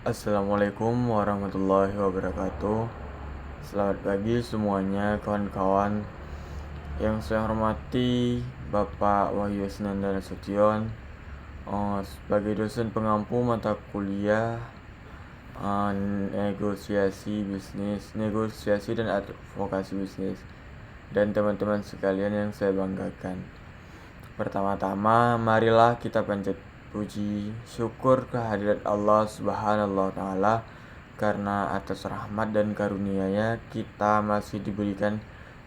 Assalamualaikum warahmatullahi wabarakatuh. Selamat pagi semuanya kawan-kawan. Yang saya hormati Bapak Wahyu Senanda Nasution, sebagai dosen pengampu mata kuliah negosiasi dan advokasi bisnis, dan teman-teman sekalian yang saya banggakan. Pertama-tama, marilah kita panjat puji syukur kehadirat Allah Subhanahu wa Ta'ala, karena atas rahmat dan karunia-Nya kita masih diberikan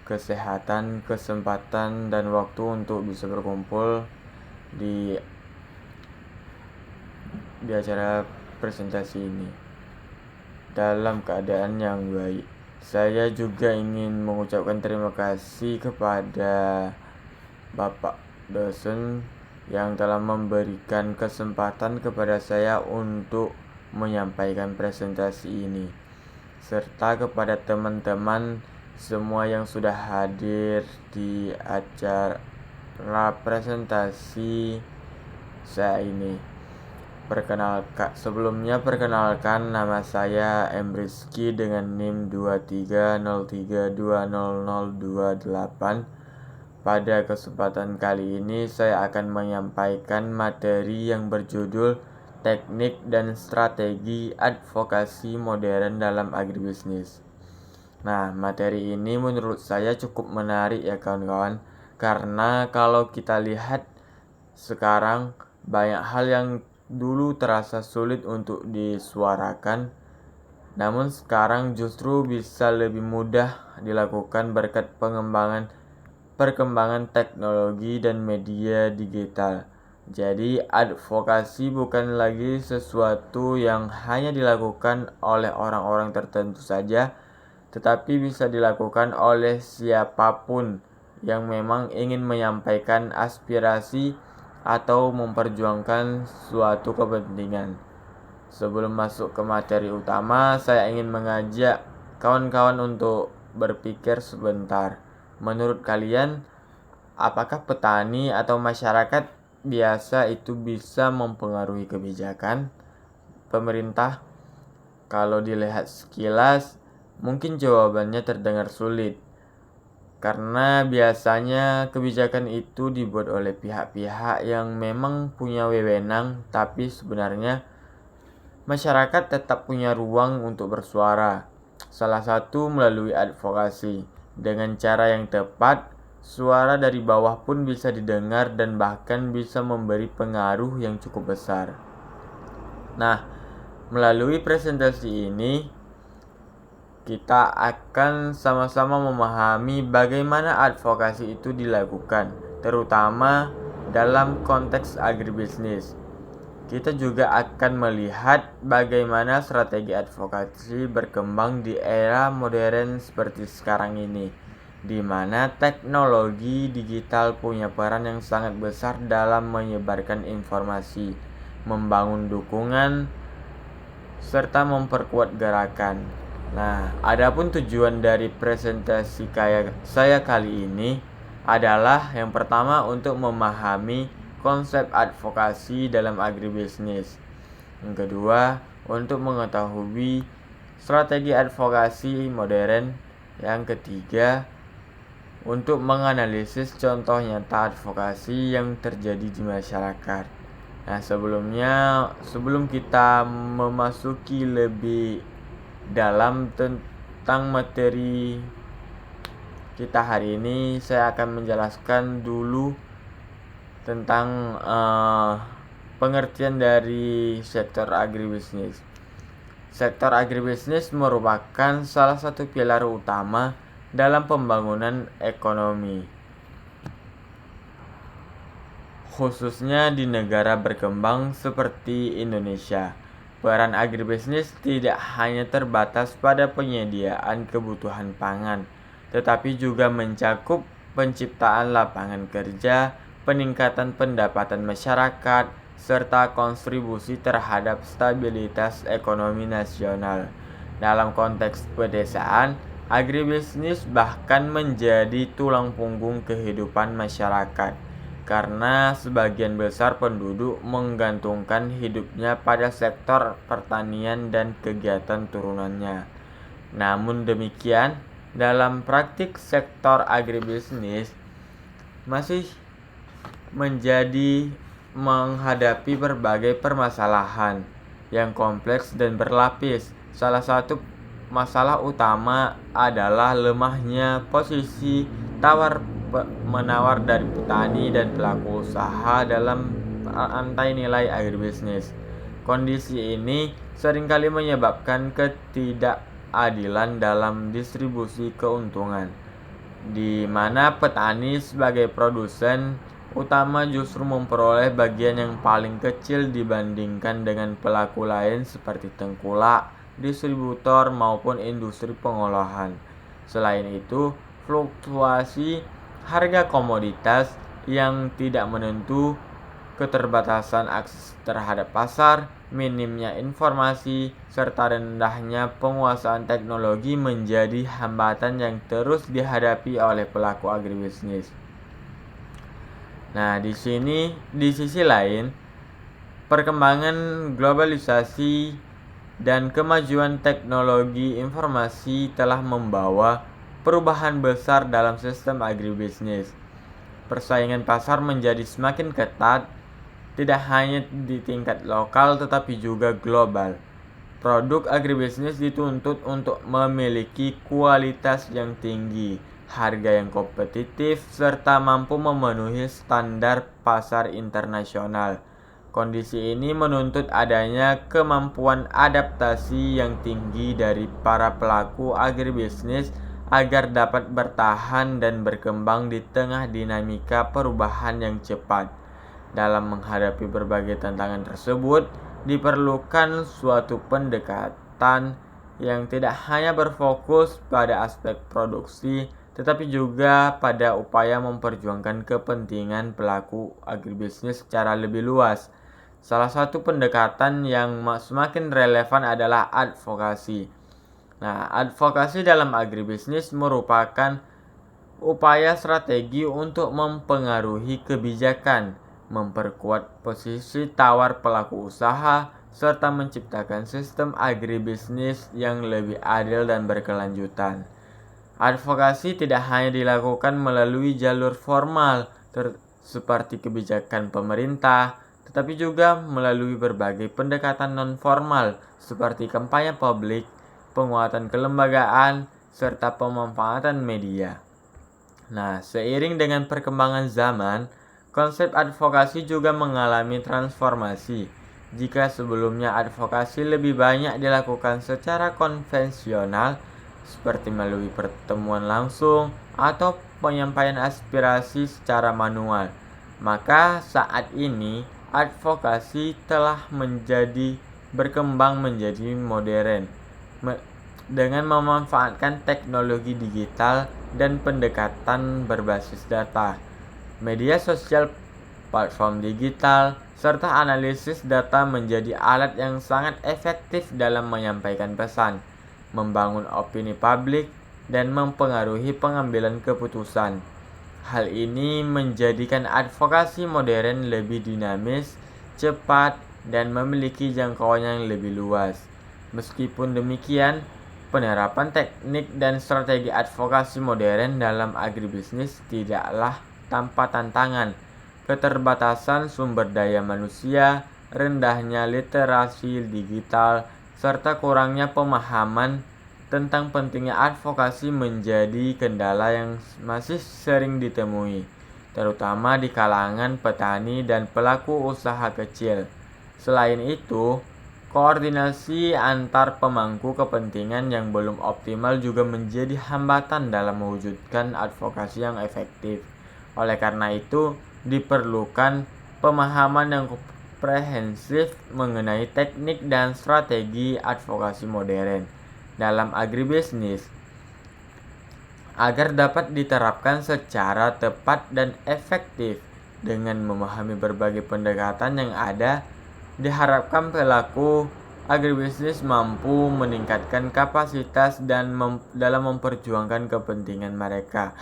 kesehatan, kesempatan, dan waktu untuk bisa berkumpul di acara presentasi ini dalam keadaan yang baik. Saya juga ingin mengucapkan terima kasih kepada Bapak dosen yang telah memberikan kesempatan kepada saya untuk menyampaikan presentasi ini, serta kepada teman-teman semua yang sudah hadir di acara presentasi saya ini. Perkenalkan, nama saya M. Rizky dengan NIM 2303200028. Pada kesempatan kali ini saya akan menyampaikan materi yang berjudul Teknik dan Strategi Advokasi Modern dalam Agribisnis. Nah, materi ini menurut saya cukup menarik ya kawan-kawan, karena kalau kita lihat sekarang banyak hal yang dulu terasa sulit untuk disuarakan, namun sekarang justru bisa lebih mudah dilakukan berkat perkembangan teknologi dan media digital. Jadi advokasi bukan lagi sesuatu yang hanya dilakukan oleh orang-orang tertentu saja, tetapi bisa dilakukan oleh siapapun yang memang ingin menyampaikan aspirasi atau memperjuangkan suatu kepentingan. Sebelum masuk ke materi utama, saya ingin mengajak kawan-kawan untuk berpikir sebentar. Menurut kalian, apakah petani atau masyarakat biasa itu bisa mempengaruhi kebijakan pemerintah? Kalau dilihat sekilas, mungkin jawabannya terdengar sulit, karena biasanya kebijakan itu dibuat oleh pihak-pihak yang memang punya wewenang, tapi sebenarnya masyarakat tetap punya ruang untuk bersuara. Salah satu melalui advokasi. Dengan cara yang tepat, suara dari bawah pun bisa didengar dan bahkan bisa memberi pengaruh yang cukup besar. Nah, melalui presentasi ini kita akan sama-sama memahami bagaimana advokasi itu dilakukan, terutama dalam konteks agribisnis. Kita juga akan melihat bagaimana strategi advokasi berkembang di era modern seperti sekarang ini, di mana teknologi digital punya peran yang sangat besar dalam menyebarkan informasi, membangun dukungan, serta memperkuat gerakan. Nah, adapun tujuan dari presentasi saya kali ini adalah yang pertama untuk memahami konsep advokasi dalam agribisnis. Yang kedua, untuk mengetahui strategi advokasi modern. Yang ketiga, untuk menganalisis contoh nyata advokasi yang terjadi di masyarakat. Nah, sebelum kita memasuki lebih dalam tentang materi kita hari ini, saya akan menjelaskan dulu tentang pengertian dari sektor agribisnis. Sektor agribisnis merupakan salah satu pilar utama dalam pembangunan ekonomi, khususnya di negara berkembang seperti Indonesia. Peran agribisnis tidak hanya terbatas pada penyediaan kebutuhan pangan, tetapi juga mencakup penciptaan lapangan kerja, peningkatan pendapatan masyarakat, serta kontribusi terhadap stabilitas ekonomi nasional. Dalam konteks pedesaan, agribisnis bahkan menjadi tulang punggung kehidupan masyarakat, karena sebagian besar penduduk menggantungkan hidupnya pada sektor pertanian dan kegiatan turunannya. Namun demikian, dalam praktik sektor agribisnis masih menghadapi berbagai permasalahan yang kompleks dan berlapis. Salah satu masalah utama adalah lemahnya posisi tawar-menawar dari petani dan pelaku usaha dalam rantai nilai agribisnis. Kondisi ini seringkali menyebabkan ketidakadilan dalam distribusi keuntungan, di mana petani sebagai produsen utama justru memperoleh bagian yang paling kecil dibandingkan dengan pelaku lain seperti tengkulak, distributor, maupun industri pengolahan. Selain itu, fluktuasi harga komoditas yang tidak menentu, keterbatasan akses terhadap pasar, minimnya informasi, serta rendahnya penguasaan teknologi menjadi hambatan yang terus dihadapi oleh pelaku agribisnis. Nah, di sisi lain, perkembangan globalisasi dan kemajuan teknologi informasi telah membawa perubahan besar dalam sistem agribisnis. Persaingan pasar menjadi semakin ketat, tidak hanya di tingkat lokal tetapi juga global. Produk agribisnis dituntut untuk memiliki kualitas yang tinggi, harga yang kompetitif, serta mampu memenuhi standar pasar internasional. Kondisi ini menuntut adanya kemampuan adaptasi yang tinggi dari para pelaku agribisnis agar dapat bertahan dan berkembang di tengah dinamika perubahan yang cepat. Dalam menghadapi berbagai tantangan tersebut, diperlukan suatu pendekatan yang tidak hanya berfokus pada aspek produksi, tetapi juga pada upaya memperjuangkan kepentingan pelaku agribisnis secara lebih luas. Salah satu pendekatan yang semakin relevan adalah advokasi. Nah, advokasi dalam agribisnis merupakan upaya strategi untuk mempengaruhi kebijakan, memperkuat posisi tawar pelaku usaha, serta menciptakan sistem agribisnis yang lebih adil dan berkelanjutan. Advokasi tidak hanya dilakukan melalui jalur formal seperti kebijakan pemerintah, tetapi juga melalui berbagai pendekatan non-formal seperti kampanye publik, penguatan kelembagaan, serta pemanfaatan media. Nah, seiring dengan perkembangan zaman, konsep advokasi juga mengalami transformasi. Jika sebelumnya advokasi lebih banyak dilakukan secara konvensional, seperti melalui pertemuan langsung atau penyampaian aspirasi secara manual, maka saat ini advokasi telah berkembang menjadi modern dengan memanfaatkan teknologi digital dan pendekatan berbasis data, media sosial, platform digital, serta analisis data menjadi alat yang sangat efektif dalam menyampaikan pesan, membangun opini publik, dan mempengaruhi pengambilan keputusan. Hal ini menjadikan advokasi modern lebih dinamis, cepat, dan memiliki jangkauan yang lebih luas. Meskipun demikian, penerapan teknik dan strategi advokasi modern dalam agribisnis tidaklah tanpa tantangan. Keterbatasan sumber daya manusia, rendahnya literasi digital, serta kurangnya pemahaman tentang pentingnya advokasi menjadi kendala yang masih sering ditemui, terutama di kalangan petani dan pelaku usaha kecil. Selain itu, koordinasi antar pemangku kepentingan yang belum optimal juga menjadi hambatan dalam mewujudkan advokasi yang efektif. Oleh karena itu, diperlukan pemahaman yang komprehensif mengenai teknik dan strategi advokasi modern dalam agribisnis agar dapat diterapkan secara tepat dan efektif. Dengan memahami berbagai pendekatan yang ada, diharapkan pelaku agribisnis mampu meningkatkan kapasitas dan dalam memperjuangkan kepentingan mereka,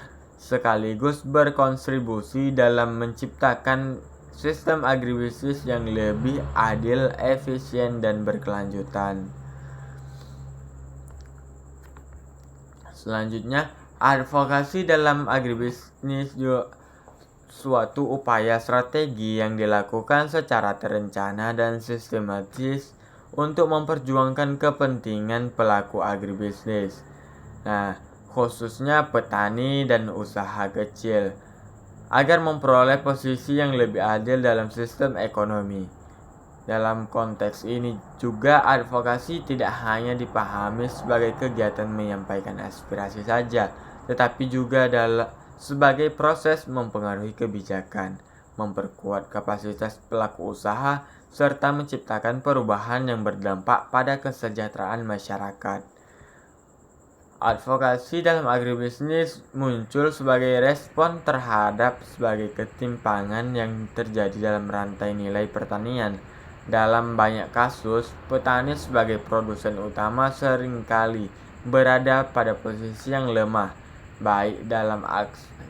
sekaligus berkontribusi dalam menciptakan sistem agribisnis yang lebih adil, efisien, dan berkelanjutan. Selanjutnya, advokasi dalam agribisnis juga suatu upaya strategi yang dilakukan secara terencana dan sistematis untuk memperjuangkan kepentingan pelaku agribisnis. Nah, khususnya petani dan usaha kecil, agar memperoleh posisi yang lebih adil dalam sistem ekonomi. Dalam konteks ini juga advokasi tidak hanya dipahami sebagai kegiatan menyampaikan aspirasi saja, tetapi juga sebagai proses mempengaruhi kebijakan, memperkuat kapasitas pelaku usaha, serta menciptakan perubahan yang berdampak pada kesejahteraan masyarakat. Advokasi dalam agribisnis muncul sebagai respon terhadap sebagai ketimpangan yang terjadi dalam rantai nilai pertanian. Dalam banyak kasus, petani sebagai produsen utama seringkali berada pada posisi yang lemah, baik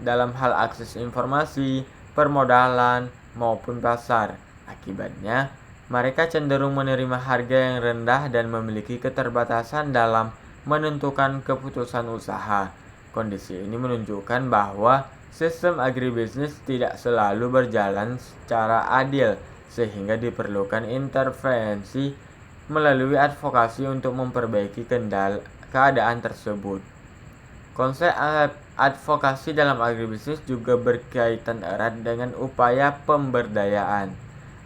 dalam hal akses informasi, permodalan, maupun pasar. Akibatnya, mereka cenderung menerima harga yang rendah dan memiliki keterbatasan dalam menentukan keputusan usaha. Kondisi ini menunjukkan bahwa sistem agribisnis tidak selalu berjalan secara adil, sehingga diperlukan intervensi melalui advokasi untuk memperbaiki keadaan tersebut. Konsep advokasi dalam agribisnis juga berkaitan erat dengan upaya pemberdayaan.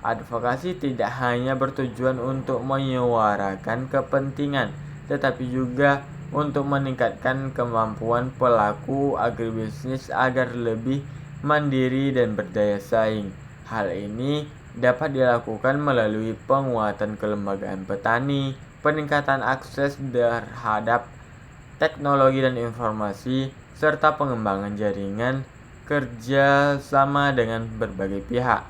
Advokasi tidak hanya bertujuan untuk menyuarakan kepentingan, tetapi juga untuk meningkatkan kemampuan pelaku agribisnis agar lebih mandiri dan berdaya saing. Hal ini dapat dilakukan melalui penguatan kelembagaan petani, peningkatan akses terhadap teknologi dan informasi, serta pengembangan jaringan kerja sama dengan berbagai pihak.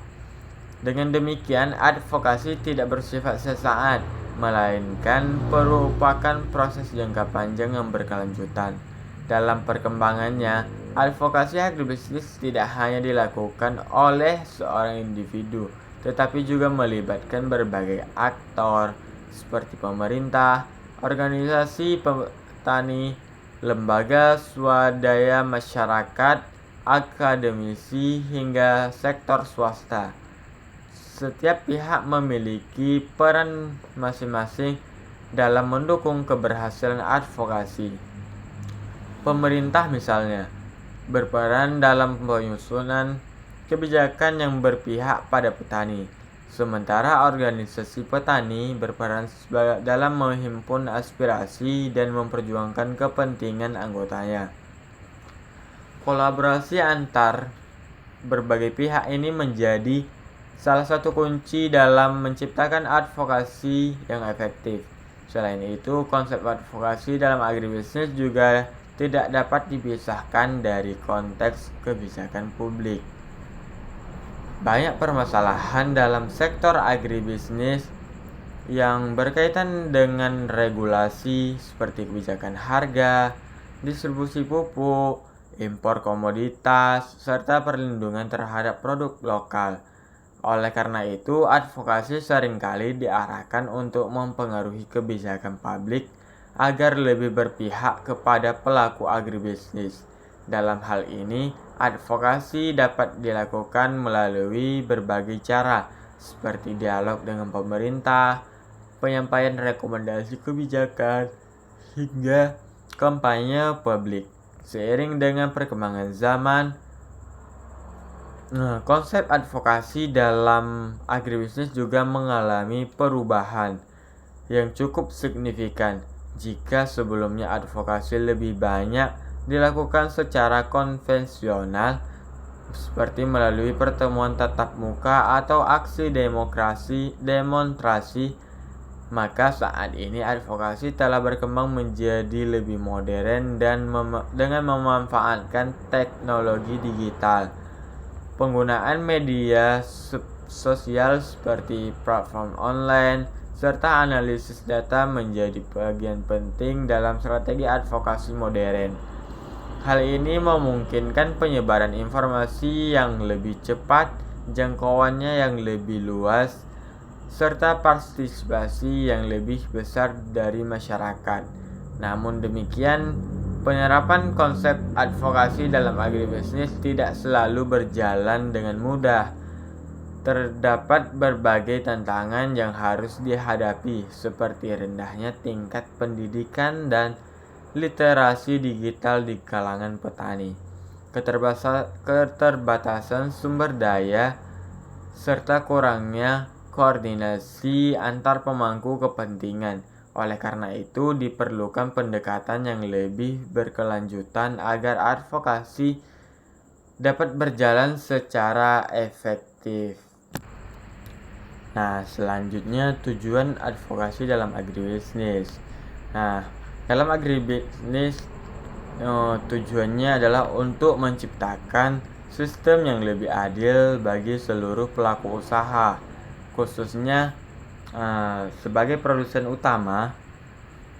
Dengan demikian, advokasi tidak bersifat sesaat, melainkan merupakan proses jangka panjang yang berkelanjutan. Dalam perkembangannya, advokasi agribisnis tidak hanya dilakukan oleh seorang individu, tetapi juga melibatkan berbagai aktor seperti pemerintah, organisasi petani, lembaga swadaya masyarakat, akademisi, hingga sektor swasta. Setiap pihak memiliki peran masing-masing dalam mendukung keberhasilan advokasi. Pemerintah misalnya berperan dalam penyusunan kebijakan yang berpihak pada petani, sementara organisasi petani berperan dalam menghimpun aspirasi dan memperjuangkan kepentingan anggotanya. Kolaborasi antar berbagai pihak ini menjadi salah satu kunci dalam menciptakan advokasi yang efektif. Selain itu, konsep advokasi dalam agribisnis juga tidak dapat dipisahkan dari konteks kebijakan publik. Banyak permasalahan dalam sektor agribisnis yang berkaitan dengan regulasi seperti kebijakan harga, distribusi pupuk, impor komoditas, serta perlindungan terhadap produk lokal. Oleh karena itu, advokasi seringkali diarahkan untuk mempengaruhi kebijakan publik agar lebih berpihak kepada pelaku agribisnis. Dalam hal ini, advokasi dapat dilakukan melalui berbagai cara, seperti dialog dengan pemerintah, penyampaian rekomendasi kebijakan, hingga kampanye publik. Seiring dengan perkembangan zaman, konsep advokasi dalam agribisnis juga mengalami perubahan yang cukup signifikan. Jika sebelumnya advokasi lebih banyak dilakukan secara konvensional, seperti melalui pertemuan tatap muka atau aksi demonstrasi, maka saat ini advokasi telah berkembang menjadi lebih modern dan dengan memanfaatkan teknologi digital. Penggunaan media sosial seperti platform online serta analisis data menjadi bagian penting dalam strategi advokasi modern. Hal ini memungkinkan penyebaran informasi yang lebih cepat, jangkauannya yang lebih luas, serta partisipasi yang lebih besar dari masyarakat. Namun demikian, penerapan konsep advokasi dalam agribisnis tidak selalu berjalan dengan mudah. Terdapat berbagai tantangan yang harus dihadapi, seperti rendahnya tingkat pendidikan dan literasi digital di kalangan petani, keterbatasan sumber daya, serta kurangnya koordinasi antar pemangku kepentingan. Oleh karena itu, diperlukan pendekatan yang lebih berkelanjutan agar advokasi dapat berjalan secara efektif. Nah, selanjutnya tujuan advokasi dalam agribisnis. Nah, dalam agribisnis tujuannya adalah untuk menciptakan sistem yang lebih adil bagi seluruh pelaku usaha, khususnya sebagai produsen utama.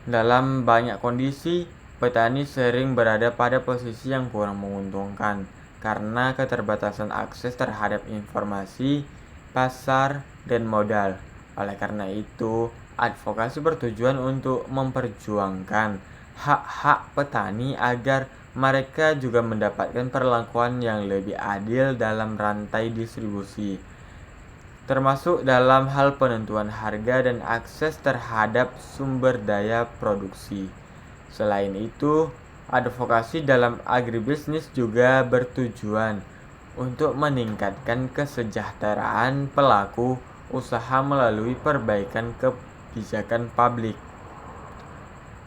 Dalam banyak kondisi, petani sering berada pada posisi yang kurang menguntungkan karena keterbatasan akses terhadap informasi, pasar, dan modal. Oleh karena itu, advokasi bertujuan untuk memperjuangkan hak-hak petani agar mereka juga mendapatkan perlakuan yang lebih adil dalam rantai distribusi, termasuk dalam hal penentuan harga dan akses terhadap sumber daya produksi. Selain itu, advokasi dalam agribisnis juga bertujuan untuk meningkatkan kesejahteraan pelaku usaha melalui perbaikan kebijakan publik.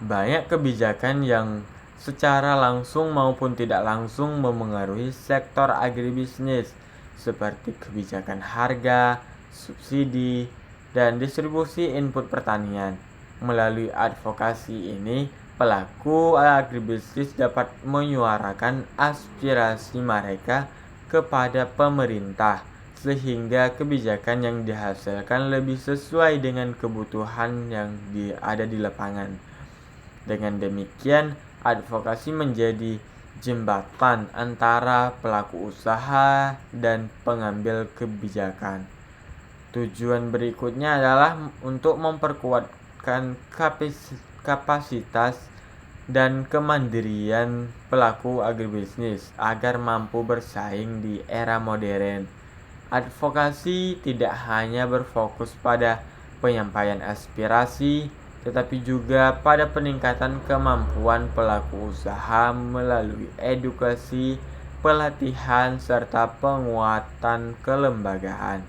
Banyak kebijakan yang secara langsung maupun tidak langsung memengaruhi sektor agribisnis, seperti kebijakan harga, subsidi, dan distribusi input pertanian. Melalui advokasi ini, pelaku agribisnis dapat menyuarakan aspirasi mereka kepada pemerintah, sehingga kebijakan yang dihasilkan lebih sesuai dengan kebutuhan yang ada di lapangan. Dengan demikian, advokasi menjadi jembatan antara pelaku usaha dan pengambil kebijakan. Tujuan berikutnya adalah untuk memperkuatkan kapasitas dan kemandirian pelaku agribisnis agar mampu bersaing di era modern. Advokasi tidak hanya berfokus pada penyampaian aspirasi, tetapi juga pada peningkatan kemampuan pelaku usaha melalui edukasi, pelatihan, serta penguatan kelembagaan.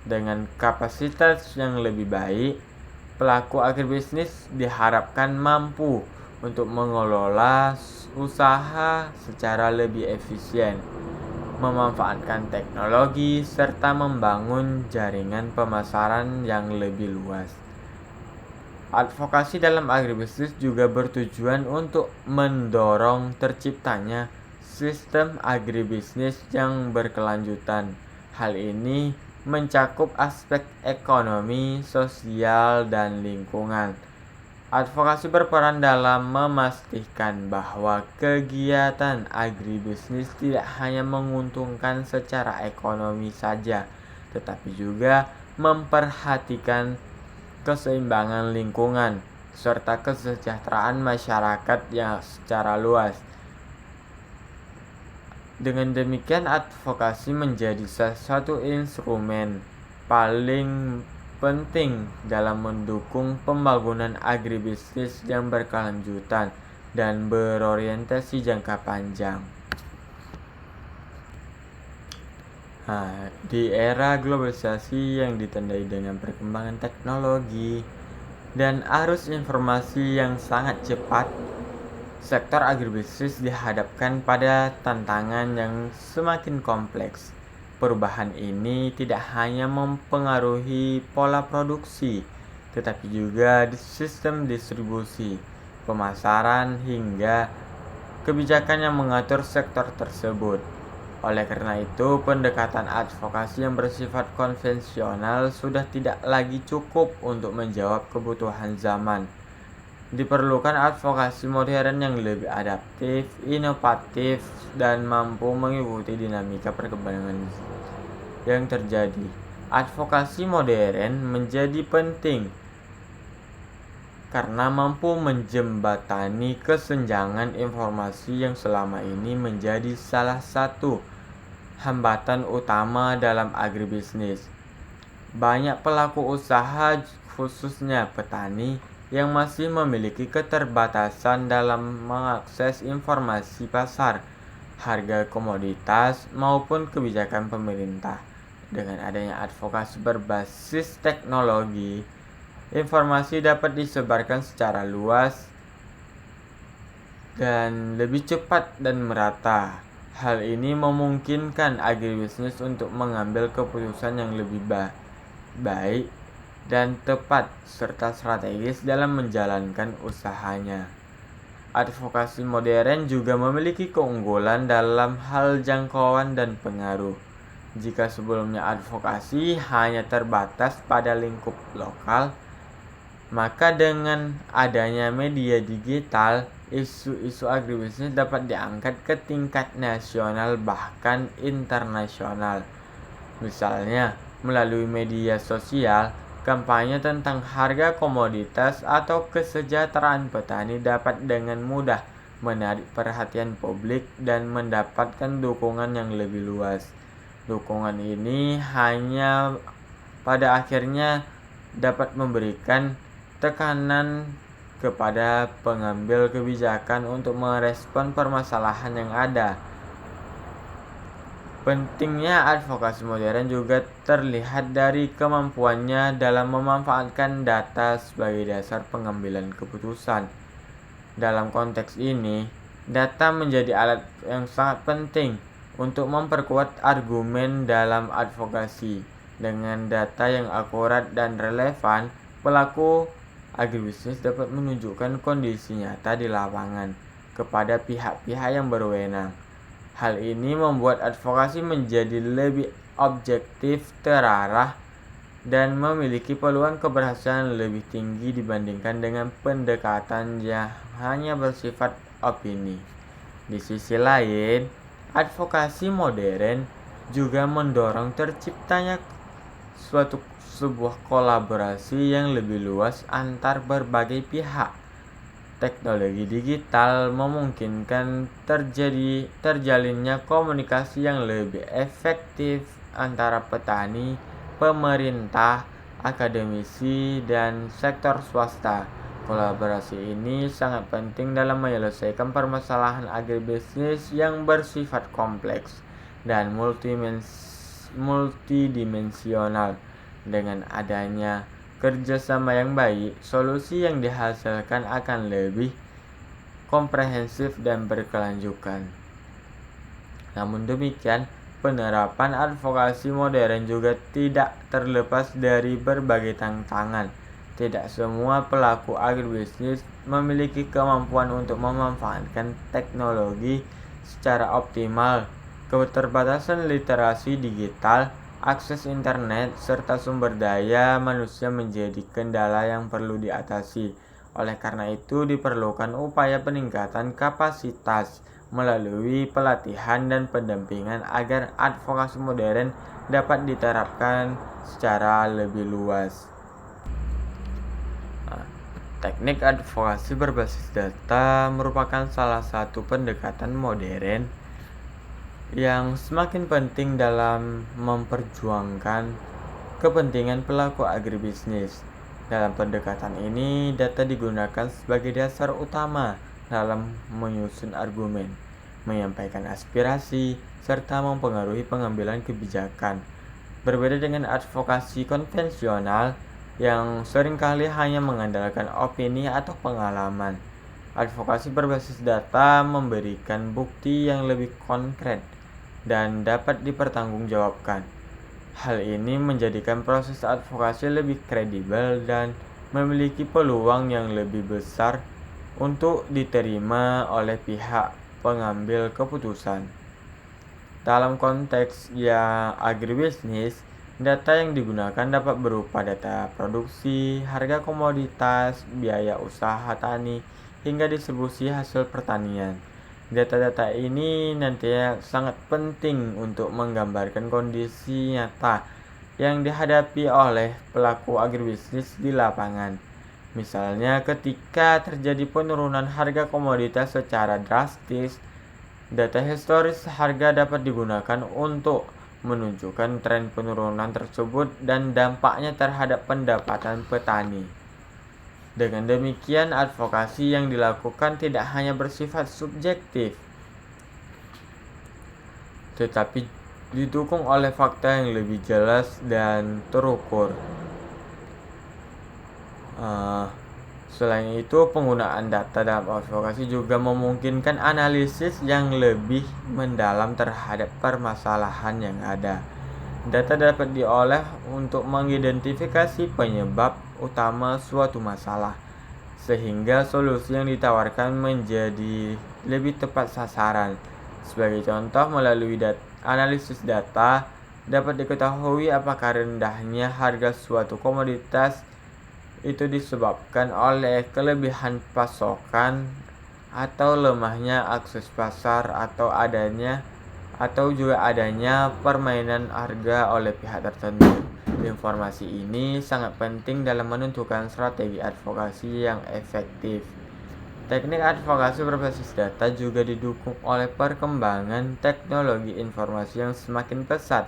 Dengan kapasitas yang lebih baik, pelaku agribisnis diharapkan mampu untuk mengelola usaha secara lebih efisien, memanfaatkan teknologi, serta membangun jaringan pemasaran yang lebih luas. Advokasi dalam agribisnis juga bertujuan untuk mendorong terciptanya sistem agribisnis yang berkelanjutan. Hal ini mencakup aspek ekonomi, sosial, dan lingkungan. Advokasi berperan dalam memastikan bahwa kegiatan agribisnis tidak hanya menguntungkan secara ekonomi saja, tetapi juga memperhatikan keseimbangan lingkungan, serta kesejahteraan masyarakat yang secara luas. Dengan demikian, advokasi menjadi salah satu instrumen paling penting dalam mendukung pembangunan agribisnis yang berkelanjutan dan berorientasi jangka panjang. Di era globalisasi yang ditandai dengan perkembangan teknologi dan arus informasi yang sangat cepat, sektor agribisnis dihadapkan pada tantangan yang semakin kompleks. Perubahan ini tidak hanya mempengaruhi pola produksi, tetapi juga sistem distribusi, pemasaran, hingga kebijakan yang mengatur sektor tersebut. Oleh karena itu, pendekatan advokasi yang bersifat konvensional sudah tidak lagi cukup untuk menjawab kebutuhan zaman. Diperlukan advokasi modern yang lebih adaptif, inovatif, dan mampu mengikuti dinamika perkembangan yang terjadi. Advokasi modern menjadi penting karena mampu menjembatani kesenjangan informasi yang selama ini menjadi salah satu hambatan utama dalam agribisnis. Banyak pelaku usaha, khususnya petani, yang masih memiliki keterbatasan dalam mengakses informasi pasar, harga komoditas, maupun kebijakan pemerintah. Dengan adanya advokasi berbasis teknologi, informasi dapat disebarkan secara luas dan lebih cepat dan merata. Hal ini memungkinkan agribisnis untuk mengambil keputusan yang lebih baik dan tepat serta strategis dalam menjalankan usahanya. Advokasi modern juga memiliki keunggulan dalam hal jangkauan dan pengaruh. Jika sebelumnya advokasi hanya terbatas pada lingkup lokal, maka dengan adanya media digital, isu-isu agribisnis dapat diangkat ke tingkat nasional bahkan internasional. Misalnya, melalui media sosial, kampanye tentang harga komoditas atau kesejahteraan petani dapat dengan mudah menarik perhatian publik dan mendapatkan dukungan yang lebih luas. Dukungan ini hanya pada akhirnya dapat memberikan tekanan kepada pengambil kebijakan untuk merespon permasalahan yang ada. Pentingnya advokasi modern juga terlihat dari kemampuannya dalam memanfaatkan data sebagai dasar pengambilan keputusan. Dalam konteks ini, data menjadi alat yang sangat penting untuk memperkuat argumen dalam advokasi. Dengan data yang akurat dan relevan, pelaku agribisnis dapat menunjukkan kondisi nyata di lapangan kepada pihak-pihak yang berwenang. Hal ini membuat advokasi menjadi lebih objektif, terarah, dan memiliki peluang keberhasilan lebih tinggi dibandingkan dengan pendekatan yang hanya bersifat opini. Di sisi lain, advokasi modern juga mendorong terciptanya sebuah kolaborasi yang lebih luas antar berbagai pihak. Teknologi digital memungkinkan terjalinnya komunikasi yang lebih efektif antara petani, pemerintah, akademisi, dan sektor swasta. Kolaborasi ini sangat penting dalam menyelesaikan permasalahan agribisnis yang bersifat kompleks dan multidimensional. Dengan adanya kerjasama yang baik, solusi yang dihasilkan akan lebih komprehensif dan berkelanjutan. Namun demikian, penerapan advokasi modern juga tidak terlepas dari berbagai tantangan. Tidak semua pelaku agribisnis memiliki kemampuan untuk memanfaatkan teknologi secara optimal. Keterbatasan literasi digital, akses internet, serta sumber daya manusia menjadi kendala yang perlu diatasi. Oleh karena itu, diperlukan upaya peningkatan kapasitas melalui pelatihan dan pendampingan agar advokasi modern dapat diterapkan secara lebih luas. Teknik advokasi berbasis data merupakan salah satu pendekatan modern yang semakin penting dalam memperjuangkan kepentingan pelaku agribisnis. Dalam pendekatan ini, data digunakan sebagai dasar utama dalam menyusun argumen, menyampaikan aspirasi, serta mempengaruhi pengambilan kebijakan. Berbeda dengan advokasi konvensional yang seringkali hanya mengandalkan opini atau pengalaman, advokasi berbasis data memberikan bukti yang lebih konkret dan dapat dipertanggungjawabkan. Hal ini menjadikan proses advokasi lebih kredibel dan memiliki peluang yang lebih besar untuk diterima oleh pihak pengambil keputusan. Dalam konteks agribisnis, Data yang digunakan dapat berupa data produksi, harga komoditas, biaya usaha tani, hingga distribusi hasil pertanian. Data-data ini nantinya sangat penting untuk menggambarkan kondisi nyata yang dihadapi oleh pelaku agribisnis di lapangan. Misalnya ketika terjadi penurunan harga komoditas secara drastis, data historis harga dapat digunakan untuk menunjukkan tren penurunan tersebut dan dampaknya terhadap pendapatan petani. Dengan demikian, advokasi yang dilakukan tidak hanya bersifat subjektif, tetapi didukung oleh fakta yang lebih jelas dan terukur. Selain itu, penggunaan data dalam advokasi juga memungkinkan analisis yang lebih mendalam terhadap permasalahan yang ada. Data dapat diolah untuk mengidentifikasi penyebab utama suatu masalah, sehingga solusi yang ditawarkan menjadi lebih tepat sasaran. Sebagai contoh, melalui analisis data dapat diketahui apakah rendahnya harga suatu komoditas itu disebabkan oleh kelebihan pasokan atau lemahnya akses pasar atau juga adanya permainan harga oleh pihak tertentu. Informasi ini sangat penting dalam menentukan strategi advokasi yang efektif. Teknik advokasi berbasis data juga didukung oleh perkembangan teknologi informasi yang semakin pesat.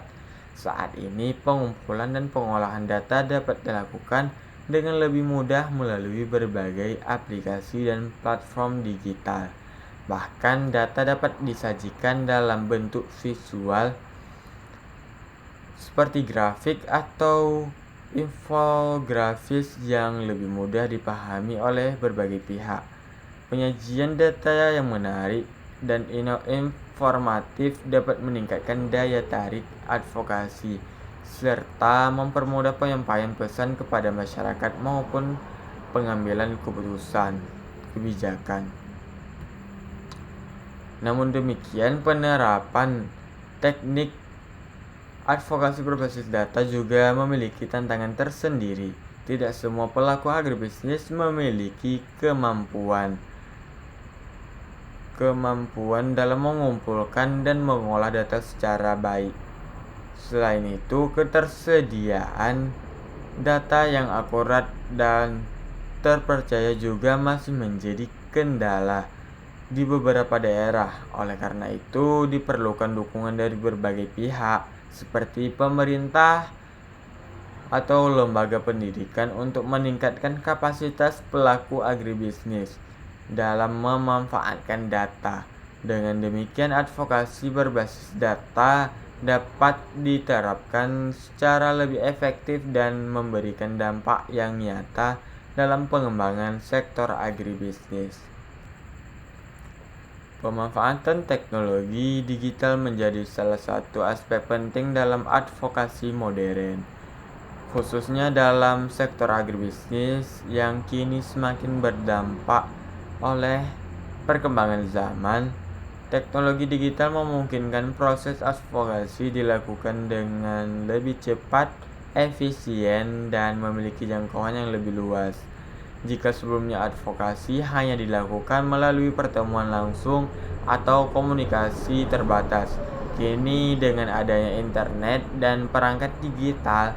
Saat ini, pengumpulan dan pengolahan data dapat dilakukan dengan lebih mudah melalui berbagai aplikasi dan platform digital. Bahkan data dapat disajikan dalam bentuk visual seperti grafik atau infografis yang lebih mudah dipahami oleh berbagai pihak. Penyajian data yang menarik dan informatif dapat meningkatkan daya tarik advokasi serta mempermudah penyampaian pesan kepada masyarakat maupun pengambilan kebijakan. Namun demikian, penerapan teknik advokasi berbasis data juga memiliki tantangan tersendiri. Tidak semua pelaku agribisnis memiliki kemampuan dalam mengumpulkan dan mengolah data secara baik. Selain itu, ketersediaan data yang akurat dan terpercaya juga masih menjadi kendala di beberapa daerah. Oleh karena itu, diperlukan dukungan dari berbagai pihak seperti pemerintah atau lembaga pendidikan untuk meningkatkan kapasitas pelaku agribisnis dalam memanfaatkan data. Dengan demikian, advokasi berbasis data dapat diterapkan secara lebih efektif dan memberikan dampak yang nyata dalam pengembangan sektor agribisnis. Pemanfaatan teknologi digital menjadi salah satu aspek penting dalam advokasi modern, khususnya dalam sektor agribisnis yang kini semakin berdampak oleh perkembangan zaman. Teknologi digital memungkinkan proses advokasi dilakukan dengan lebih cepat, efisien, dan memiliki jangkauan yang lebih luas. Jika sebelumnya advokasi hanya dilakukan melalui pertemuan langsung atau komunikasi terbatas, kini dengan adanya internet dan perangkat digital,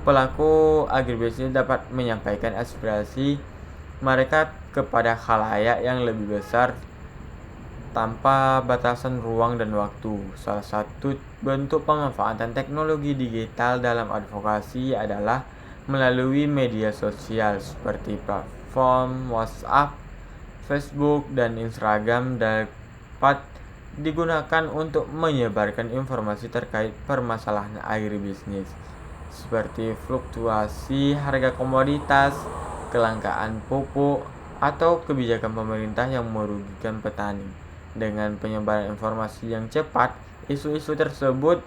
pelaku agribisnis dapat menyampaikan aspirasi mereka kepada khalayak yang lebih besar tanpa batasan ruang dan waktu. Salah satu bentuk pemanfaatan teknologi digital dalam advokasi adalah melalui media sosial seperti platform WhatsApp, Facebook, dan Instagram dapat digunakan untuk menyebarkan informasi terkait permasalahan agribisnis seperti fluktuasi harga komoditas, kelangkaan pupuk, atau kebijakan pemerintah yang merugikan petani. Dengan penyebaran informasi yang cepat, isu-isu tersebut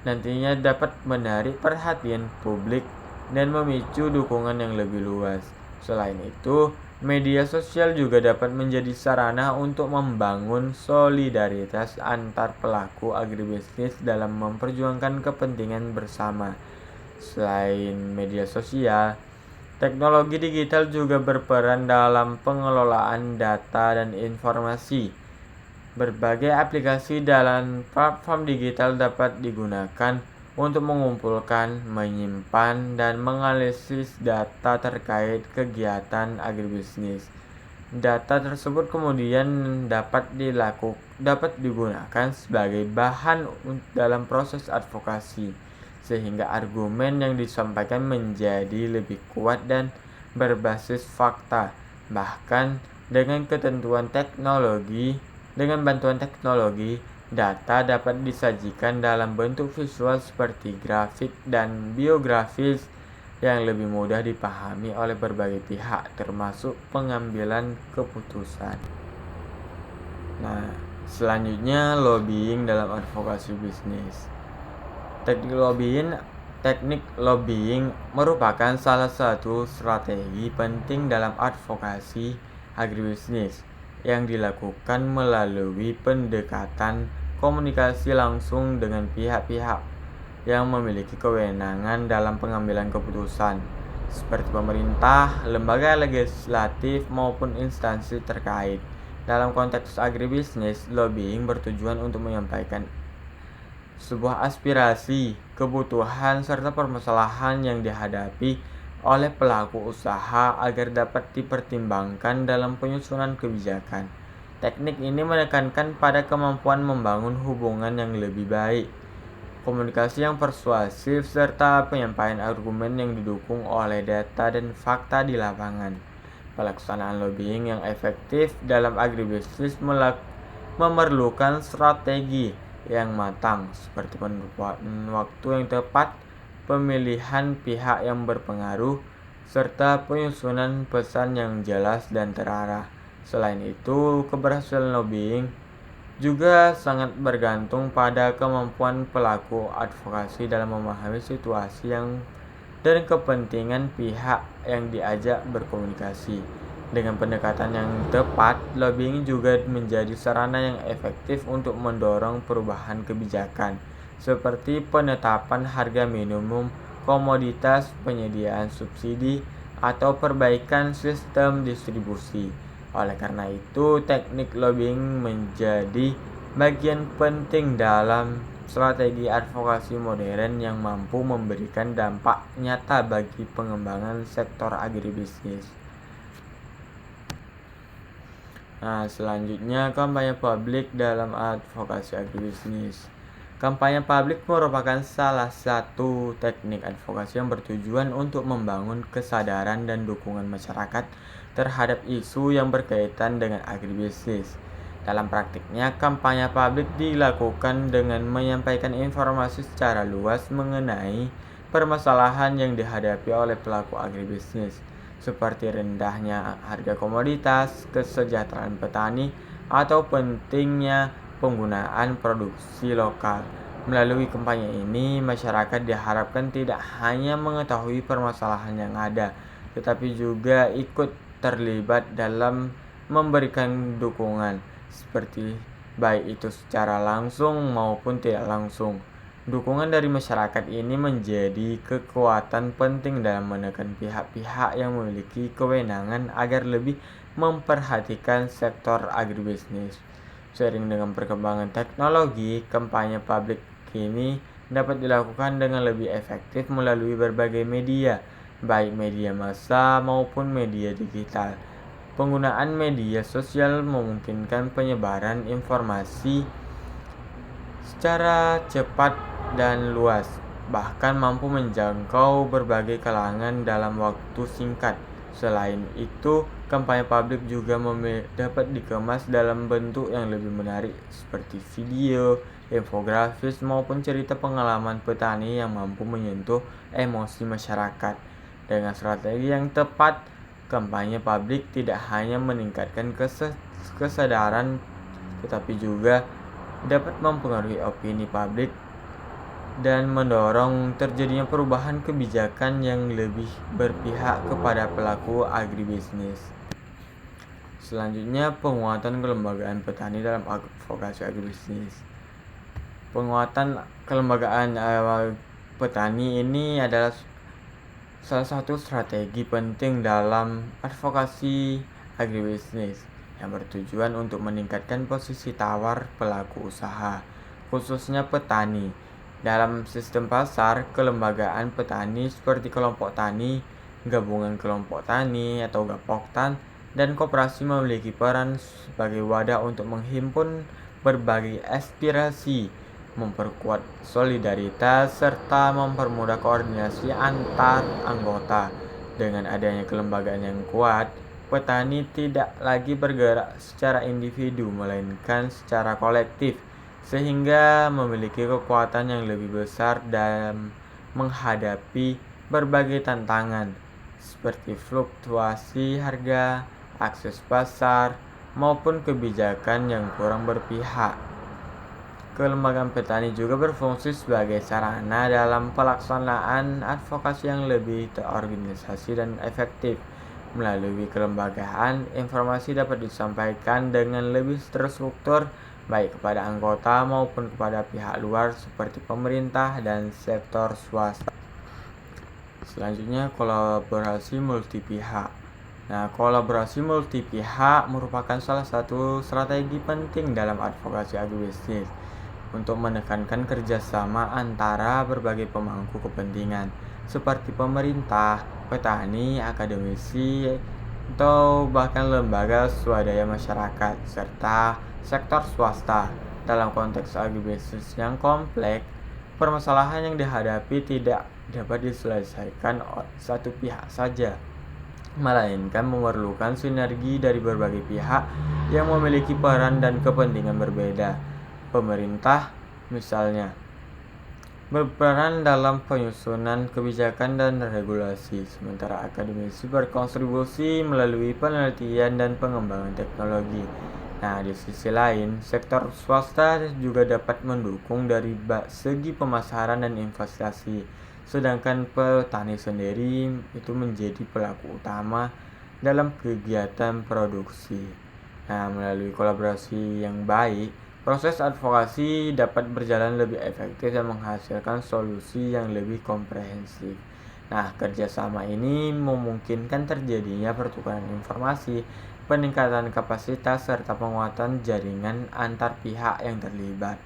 nantinya dapat menarik perhatian publik dan memicu dukungan yang lebih luas. Selain itu, media sosial juga dapat menjadi sarana untuk membangun solidaritas antar pelaku agribisnis dalam memperjuangkan kepentingan bersama. Selain media sosial, teknologi digital juga berperan dalam pengelolaan data dan informasi. Berbagai aplikasi dan platform digital dapat digunakan untuk mengumpulkan, menyimpan, dan menganalisis data terkait kegiatan agribisnis. Data tersebut kemudian dapat digunakan sebagai bahan dalam proses advokasi, sehingga argumen yang disampaikan menjadi lebih kuat dan berbasis fakta. Bahkan dengan bantuan teknologi, data dapat disajikan dalam bentuk visual seperti grafik dan biografis yang lebih mudah dipahami oleh berbagai pihak, termasuk pengambilan keputusan. Nah, selanjutnya lobbying dalam advokasi bisnis. Teknik lobbying merupakan salah satu strategi penting dalam advokasi agribisnis yang dilakukan melalui pendekatan komunikasi langsung dengan pihak-pihak yang memiliki kewenangan dalam pengambilan keputusan, seperti pemerintah, lembaga legislatif, maupun instansi terkait. Dalam konteks agribisnis, lobbying bertujuan untuk menyampaikan sebuah aspirasi, kebutuhan, serta permasalahan yang dihadapi oleh pelaku usaha agar dapat dipertimbangkan dalam penyusunan kebijakan. Teknik ini menekankan pada kemampuan membangun hubungan yang lebih baik, komunikasi yang persuasif, serta penyampaian argumen yang didukung oleh data dan fakta di lapangan. Pelaksanaan lobbying yang efektif dalam agribisnis memerlukan strategi yang matang, seperti penentuan waktu yang tepat, pemilihan pihak yang berpengaruh, serta penyusunan pesan yang jelas dan terarah. Selain itu, keberhasilan lobbying juga sangat bergantung pada kemampuan pelaku advokasi dalam memahami situasi dan kepentingan pihak yang diajak berkomunikasi. Dengan pendekatan yang tepat, lobbying juga menjadi sarana yang efektif untuk mendorong perubahan kebijakan, seperti penetapan harga minimum komoditas, penyediaan subsidi, atau perbaikan sistem distribusi. Oleh karena itu, teknik lobbying menjadi bagian penting dalam strategi advokasi modern yang mampu memberikan dampak nyata bagi pengembangan sektor agribisnis. Nah, selanjutnya kampanye publik dalam advokasi agribisnis. Kampanye publik merupakan salah satu teknik advokasi yang bertujuan untuk membangun kesadaran dan dukungan masyarakat terhadap isu yang berkaitan dengan agribisnis. Dalam praktiknya, kampanye publik dilakukan dengan menyampaikan informasi secara luas mengenai permasalahan yang dihadapi oleh pelaku agribisnis, seperti rendahnya harga komoditas, kesejahteraan petani, atau pentingnya penggunaan produksi lokal. Melalui kampanye ini, masyarakat diharapkan tidak hanya mengetahui permasalahan yang ada, tetapi juga ikut terlibat dalam memberikan dukungan, seperti baik itu secara langsung maupun tidak langsung. Dukungan dari masyarakat ini menjadi kekuatan penting dalam menekan pihak-pihak yang memiliki kewenangan agar lebih memperhatikan sektor agribisnis. Seiring dengan perkembangan teknologi, kampanye publik kini dapat dilakukan dengan lebih efektif melalui berbagai media, baik media massa maupun media digital. Penggunaan media sosial memungkinkan penyebaran informasi secara cepat dan luas, bahkan mampu menjangkau berbagai kalangan dalam waktu singkat. Selain itu, kampanye publik juga dapat dikemas dalam bentuk yang lebih menarik, seperti video, infografis, maupun cerita pengalaman petani yang mampu menyentuh emosi masyarakat. Dengan strategi yang tepat, kampanye publik tidak hanya meningkatkan kesadaran, tetapi juga dapat mempengaruhi opini publik dan mendorong terjadinya perubahan kebijakan yang lebih berpihak kepada pelaku agribisnis. Selanjutnya, penguatan kelembagaan petani dalam advokasi agribisnis. Penguatan kelembagaan petani ini adalah salah satu strategi penting dalam advokasi agribisnis yang bertujuan untuk meningkatkan posisi tawar pelaku usaha, khususnya petani. Dalam sistem pasar, kelembagaan petani seperti kelompok tani, gabungan kelompok tani atau gapoktan, dan koperasi memiliki peran sebagai wadah untuk menghimpun berbagai aspirasi, memperkuat solidaritas, serta mempermudah koordinasi antar anggota. Dengan adanya kelembagaan yang kuat, petani tidak lagi bergerak secara individu, melainkan secara kolektif, sehingga memiliki kekuatan yang lebih besar dalam menghadapi berbagai tantangan, seperti fluktuasi harga, akses pasar, maupun kebijakan yang kurang berpihak. Kelembagaan petani juga berfungsi sebagai sarana dalam pelaksanaan advokasi yang lebih terorganisasi dan efektif. Melalui kelembagaan, informasi dapat disampaikan dengan lebih terstruktur, baik kepada anggota maupun kepada pihak luar seperti pemerintah dan sektor swasta. Selanjutnya, kolaborasi multipihak. Nah, kolaborasi multipihak merupakan salah satu strategi penting dalam advokasi agribisnis untuk menekankan kerjasama antara berbagai pemangku kepentingan seperti pemerintah, petani, akademisi, atau bahkan lembaga swadaya masyarakat serta sektor swasta. Dalam konteks agribisnis yang kompleks, permasalahan yang dihadapi tidak dapat diselesaikan oleh satu pihak saja, melainkan memerlukan sinergi dari berbagai pihak yang memiliki peran dan kepentingan berbeda. Pemerintah, misalnya, berperan dalam penyusunan kebijakan dan regulasi, sementara akademisi berkontribusi melalui penelitian dan pengembangan teknologi. Nah, di sisi lain, sektor swasta juga dapat mendukung dari segi pemasaran dan investasi, sedangkan petani sendiri itu menjadi pelaku utama dalam kegiatan produksi. Nah, melalui kolaborasi yang baik, proses advokasi dapat berjalan lebih efektif dan menghasilkan solusi yang lebih komprehensif. Nah, kerjasama ini memungkinkan terjadinya pertukaran informasi, peningkatan kapasitas, serta penguatan jaringan antar pihak yang terlibat.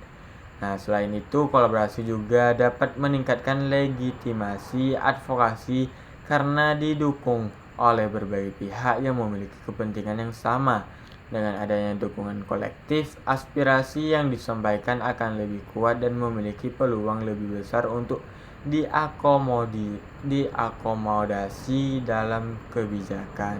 Nah, selain itu, kolaborasi juga dapat meningkatkan legitimasi advokasi karena didukung oleh berbagai pihak yang memiliki kepentingan yang sama. Dengan adanya dukungan kolektif, aspirasi yang disampaikan akan lebih kuat dan memiliki peluang lebih besar untuk diakomodasi dalam kebijakan.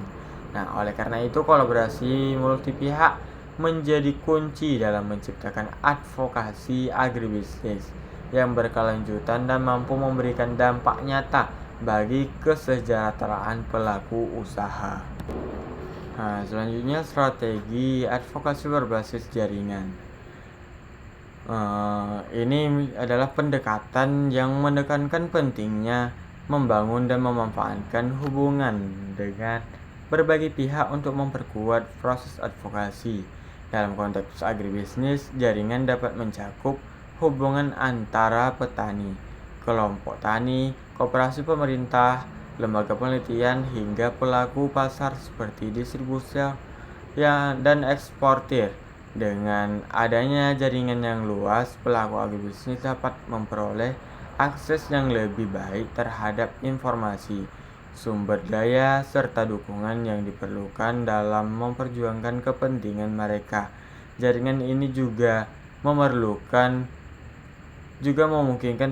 Nah, oleh karena itu kolaborasi multipihak menjadi kunci dalam menciptakan advokasi agribisnis yang berkelanjutan dan mampu memberikan dampak nyata bagi kesejahteraan pelaku usaha. Nah, selanjutnya strategi advokasi berbasis jaringan. Ini adalah pendekatan yang menekankan pentingnya membangun dan memanfaatkan hubungan dengan berbagai pihak untuk memperkuat proses advokasi. Dalam konteks agribisnis, jaringan dapat mencakup hubungan antara petani, kelompok tani, koperasi pemerintah, lembaga penelitian, hingga pelaku pasar seperti distribusi dan eksportir. Dengan adanya jaringan yang luas, pelaku agribisnis dapat memperoleh akses yang lebih baik terhadap informasi, sumber daya, serta dukungan yang diperlukan dalam memperjuangkan kepentingan mereka. Jaringan ini juga memungkinkan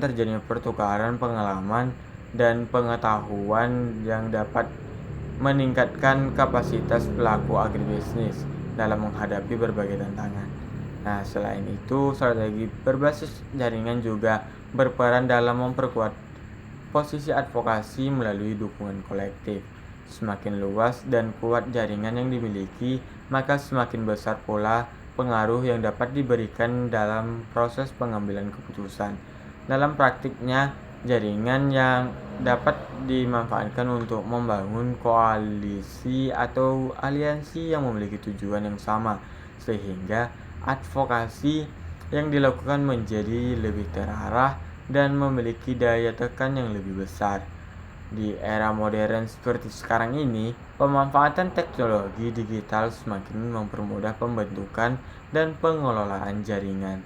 terjadinya pertukaran pengalaman dan pengetahuan yang dapat meningkatkan kapasitas pelaku agribisnis dalam menghadapi berbagai tantangan. Nah, selain itu, strategi berbasis jaringan juga berperan dalam memperkuat posisi advokasi melalui dukungan kolektif. Semakin luas dan kuat jaringan yang dimiliki, maka semakin besar pula pengaruh yang dapat diberikan dalam proses pengambilan keputusan. Dalam praktiknya, jaringan yang dapat dimanfaatkan untuk membangun koalisi atau aliansi yang memiliki tujuan yang sama, sehingga advokasi yang dilakukan menjadi lebih terarah dan memiliki daya tekan yang lebih besar. Di era modern seperti sekarang ini, pemanfaatan teknologi digital semakin mempermudah pembentukan dan pengelolaan jaringan,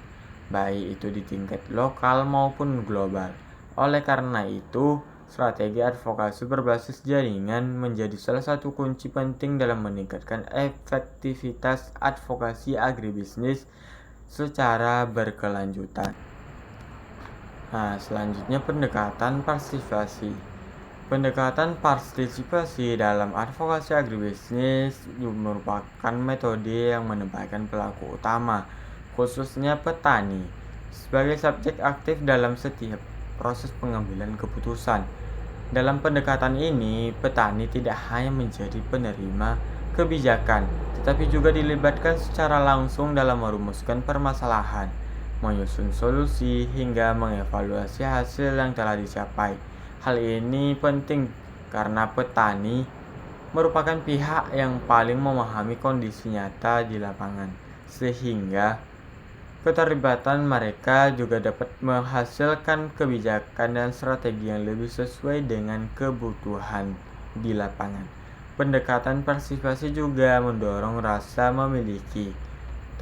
baik itu di tingkat lokal maupun global. Oleh karena itu, strategi advokasi berbasis jaringan menjadi salah satu kunci penting dalam meningkatkan efektivitas advokasi agribisnis secara berkelanjutan. Nah, selanjutnya pendekatan partisipasi. Pendekatan partisipasi dalam advokasi agribisnis merupakan metode yang menempatkan pelaku utama, khususnya petani, sebagai subjek aktif dalam setiap proses pengambilan keputusan. Dalam pendekatan ini, petani tidak hanya menjadi penerima kebijakan, tetapi juga dilibatkan secara langsung dalam merumuskan permasalahan, menyusun solusi, hingga mengevaluasi hasil yang telah dicapai. Hal ini penting karena petani merupakan pihak yang paling memahami kondisi nyata di lapangan, sehingga keterlibatan mereka juga dapat menghasilkan kebijakan dan strategi yang lebih sesuai dengan kebutuhan di lapangan. Pendekatan partisipasi juga mendorong rasa memiliki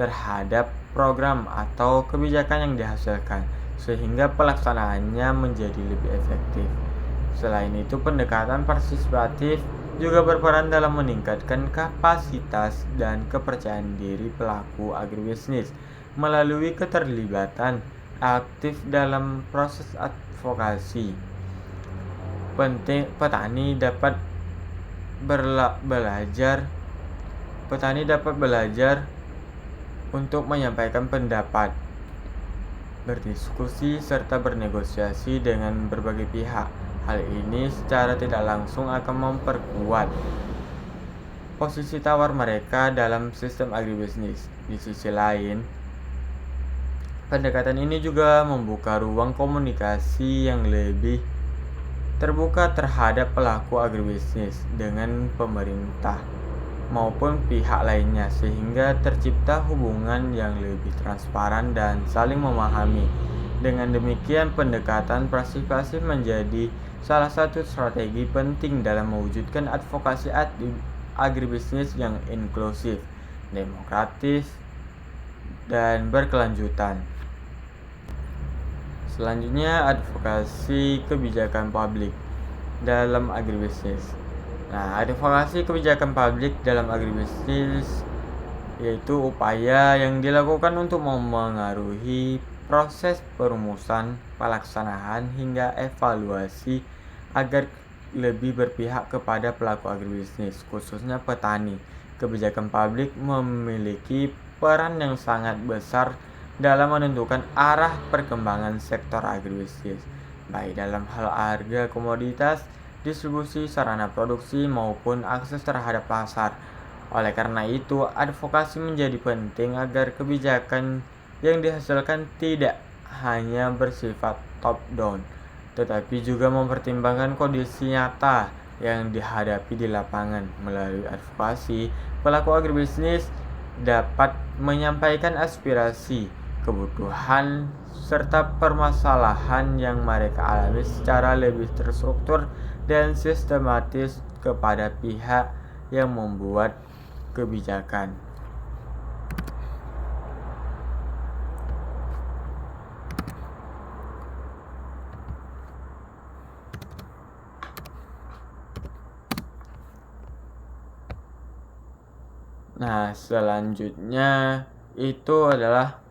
terhadap program atau kebijakan yang dihasilkan, sehingga pelaksanaannya menjadi lebih efektif. Selain itu, pendekatan partisipatif juga berperan dalam meningkatkan kapasitas dan kepercayaan diri pelaku agribisnis melalui keterlibatan aktif dalam proses advokasi. Petani dapat belajar untuk menyampaikan pendapat, berdiskusi, serta bernegosiasi dengan berbagai pihak. Hal ini secara tidak langsung akan memperkuat posisi tawar mereka dalam sistem agribisnis. Di sisi lain, pendekatan ini juga membuka ruang komunikasi yang lebih terbuka terhadap pelaku agribisnis dengan pemerintah maupun pihak lainnya, sehingga tercipta hubungan yang lebih transparan dan saling memahami. Dengan demikian, pendekatan partisipasi menjadi salah satu strategi penting dalam mewujudkan advokasi agribisnis yang inklusif, demokratis, dan berkelanjutan. Selanjutnya, advokasi kebijakan publik dalam agribisnis. Nah, advokasi kebijakan publik dalam agribisnis yaitu upaya yang dilakukan untuk memengaruhi proses perumusan, pelaksanaan, hingga evaluasi agar lebih berpihak kepada pelaku agribisnis, khususnya petani. Kebijakan publik memiliki peran yang sangat besar dalam menentukan arah perkembangan sektor agribisnis, baik dalam hal harga komoditas, distribusi sarana produksi, maupun akses terhadap pasar. Oleh karena itu, advokasi menjadi penting agar kebijakan yang dihasilkan tidak hanya bersifat top-down, tetapi juga mempertimbangkan kondisi nyata yang dihadapi di lapangan. Melalui advokasi, pelaku agribisnis dapat menyampaikan aspirasi, kebutuhan, serta permasalahan yang mereka alami secara lebih terstruktur dan sistematis kepada pihak yang membuat kebijakan. Nah, selanjutnya itu adalah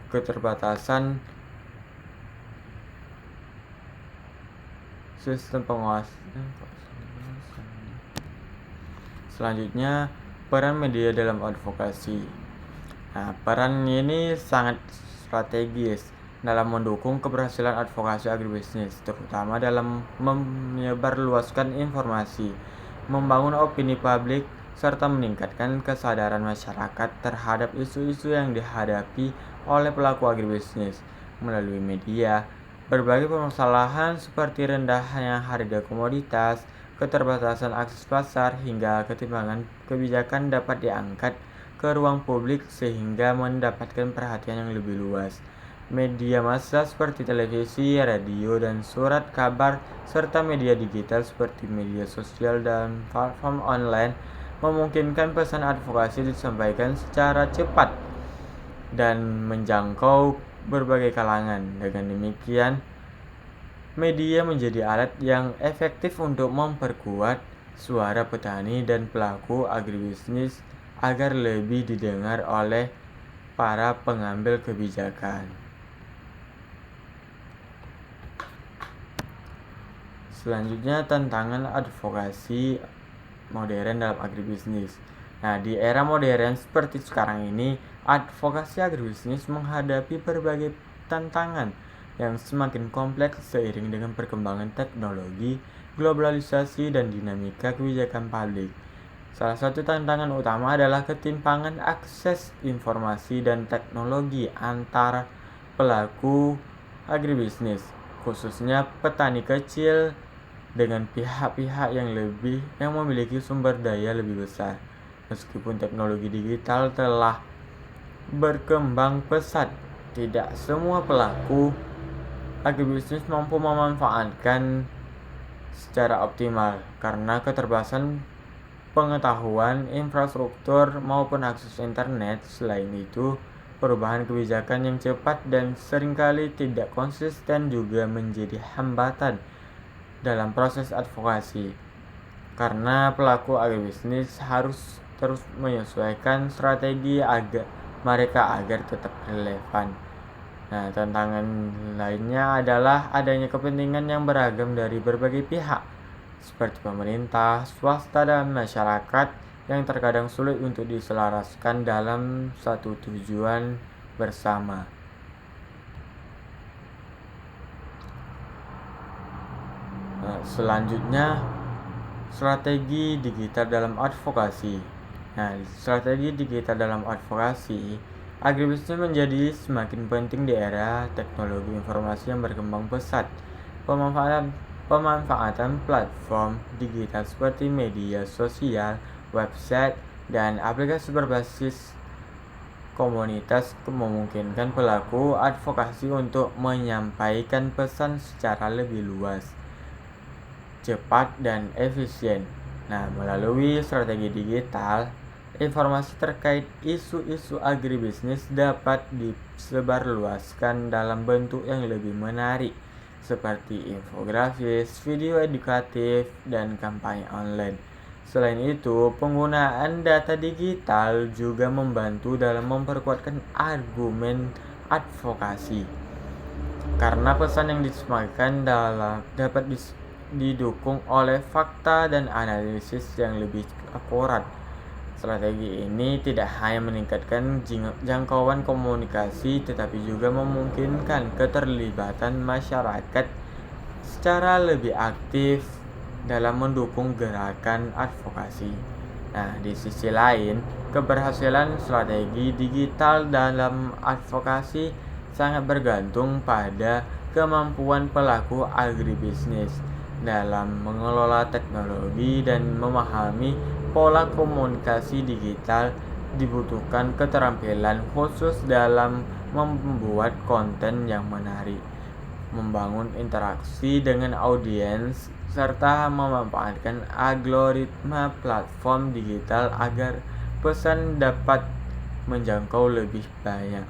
keterbatasan sistem pengawasan. Selanjutnya, peran media dalam advokasi. Nah, peran ini sangat strategis dalam mendukung keberhasilan advokasi agribisnis, terutama dalam menyebarluaskan informasi, membangun opini publik, serta meningkatkan kesadaran masyarakat terhadap isu-isu yang dihadapi oleh pelaku agribisnis. Melalui media, berbagai permasalahan seperti rendahnya harga komoditas, keterbatasan akses pasar, hingga ketimpangan kebijakan dapat diangkat ke ruang publik sehingga mendapatkan perhatian yang lebih luas. Media massa seperti televisi, radio, dan surat kabar, serta media digital seperti media sosial dan platform online memungkinkan pesan advokasi disampaikan secara cepat dan menjangkau berbagai kalangan. Dengan demikian, media menjadi alat yang efektif untuk memperkuat suara petani dan pelaku agribisnis agar lebih didengar oleh para pengambil kebijakan. Selanjutnya, tantangan advokasi modern dalam agribisnis. Nah, di era modern seperti sekarang ini, advokasi agribisnis menghadapi berbagai tantangan yang semakin kompleks seiring dengan perkembangan teknologi, globalisasi, dan dinamika kebijakan publik. Salah satu tantangan utama adalah ketimpangan akses informasi dan teknologi antara pelaku agribisnis, khususnya petani kecil, dengan pihak-pihak yang memiliki sumber daya lebih besar. Meskipun teknologi digital telah berkembang pesat, tidak semua pelaku agribisnis mampu memanfaatkan secara optimal karena keterbatasan pengetahuan, infrastruktur, maupun akses internet. Selain itu, perubahan kebijakan yang cepat dan seringkali tidak konsisten juga menjadi hambatan dalam proses advokasi, karena pelaku agribisnis harus terus menyesuaikan strategi mereka agar tetap relevan. Nah, tantangan lainnya adalah adanya kepentingan yang beragam dari berbagai pihak, seperti pemerintah, swasta, dan masyarakat, yang terkadang sulit untuk diselaraskan dalam satu tujuan bersama. Selanjutnya, strategi digital dalam advokasi. Nah, strategi digital dalam advokasi agribisnis menjadi semakin penting di era teknologi informasi yang berkembang pesat. Pemanfaatan platform digital seperti media sosial, website, dan aplikasi berbasis komunitas memungkinkan pelaku advokasi untuk menyampaikan pesan secara lebih luas, cepat, dan efisien. Nah, melalui strategi digital, informasi terkait isu-isu agribisnis dapat disebarluaskan dalam bentuk yang lebih menarik, seperti infografis, video edukatif, dan kampanye online. Selain itu, penggunaan data digital juga membantu dalam memperkuatkan argumen advokasi, karena pesan yang disampaikan dapat didukung oleh fakta dan analisis yang lebih akurat. Strategi ini tidak hanya meningkatkan jangkauan komunikasi, tetapi juga memungkinkan keterlibatan masyarakat secara lebih aktif dalam mendukung gerakan advokasi. Nah, di sisi lain, keberhasilan strategi digital dalam advokasi sangat bergantung pada kemampuan pelaku agribisnis dalam mengelola teknologi dan memahami pola komunikasi digital. Dibutuhkan keterampilan khusus dalam membuat konten yang menarik, membangun interaksi dengan audiens, serta memanfaatkan algoritma platform digital agar pesan dapat menjangkau lebih banyak